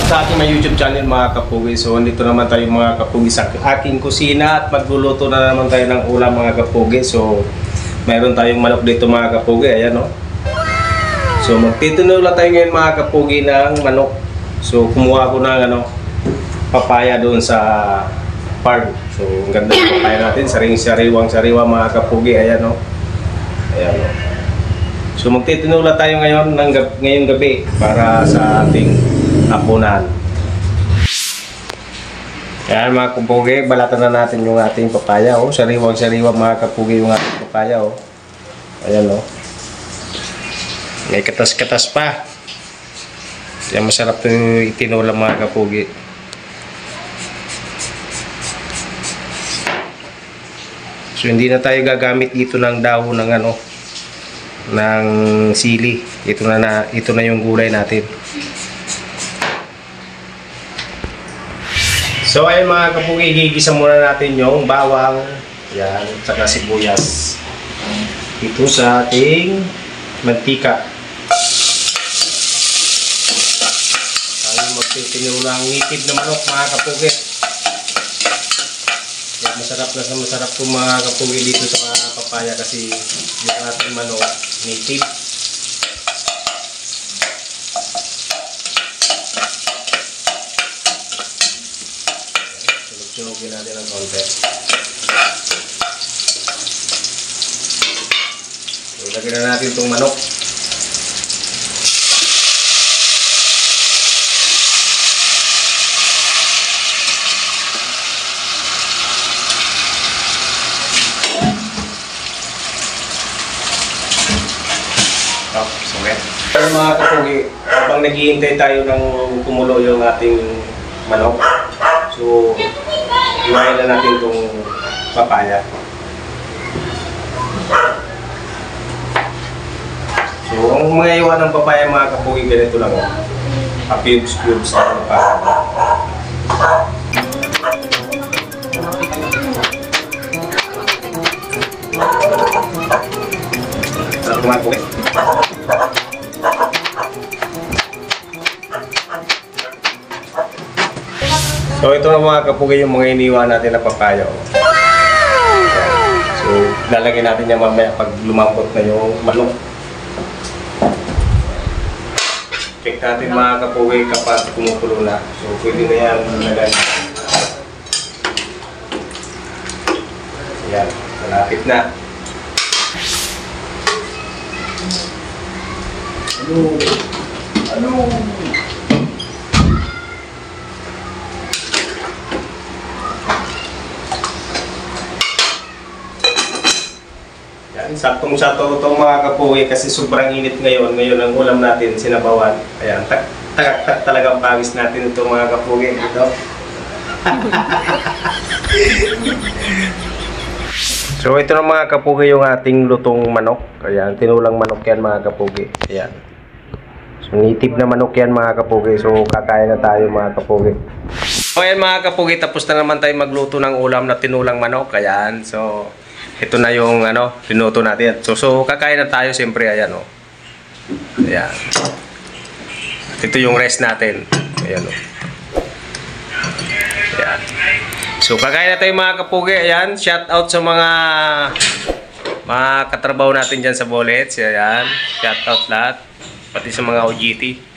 sa aking may YouTube channel mga kapugi. So dito naman tayo mga kapugi sa aking kusina at magluluto na naman tayo ng ulam mga kapugi. So mayroon tayong manok dito mga kapugi. Ayan o. So magtitinula tayo ngayon mga kapugi ng manok. So kumuha ko ng papaya doon sa farm. So ang ganda ng papaya natin. Sariwang-sariwa mga kapugi. Ayan o. Ayan o. So magtitinula tayo ngayon ngayong gabi para sa ating hapunan. Yan mga kapugi, balatan na natin yung ating papaya. Oh. Sariwang-sariwa mga kapugi yung ating papaya. Oh. Ayan o. Oh. May katas-katas pa. Yan masarap yung itinula mga kapugi. So hindi na tayo gagamit dito ng dahon ng ng sili. Ito na yung gulay natin. So ayun mga kapugi, gigisa muna natin yung bawang, yan, saka sibuyas ito sa ating mantika. Tayo magtitinulang ngitid na manok mga kapugi. Yan, masarap po mga kapugi dito sa mga papaya kasi yung ating manok native. Sunugin natin ng konti. So, lagyan na natin itong manok. Pero mga kapugi, habang naghihintay tayo ng kumulo yung ating manok, so iwain na natin itong papaya. So ang mga iwan ng papaya mga kapugi, ganito lang o. Cubes na papaya. Sarap mga kapugi. So ito na mga kapugi yung mga iniwan natin na papaya. So lalagyan natin yan mamaya pag lumambot na yung manok. Check natin mga kapugi kapag kumukulo na. So pwede na yan nalagay. Yan, malapit na. Ano? Saktong-sakto itong mga kapugi kasi sobrang init ngayon. Ngayon ang ulam natin, sinabawan. Ayan, tak talagang pawis natin itong mga kapugi. Ito. So ito na mga kapugi yung ating lutong manok. Ayan, tinulang manok yan mga kapugi. Ayan. So native na manok yan mga kapugi. So kakain na tayo mga kapugi. So ayan mga kapugi, tapos na naman tayo magluto ng ulam na tinulang manok. Ayan, so ito na yung linuto natin. So kakain na tayo siyempre. Ayan o. Ayan. At ito yung rest natin. Ayan o. Ayan. So kakain na tayo mga kapugi. Ayan. Shout out sa mga katrabaho natin dyan sa Bullets. Ayan. Shout out lahat. Pati sa mga OGT.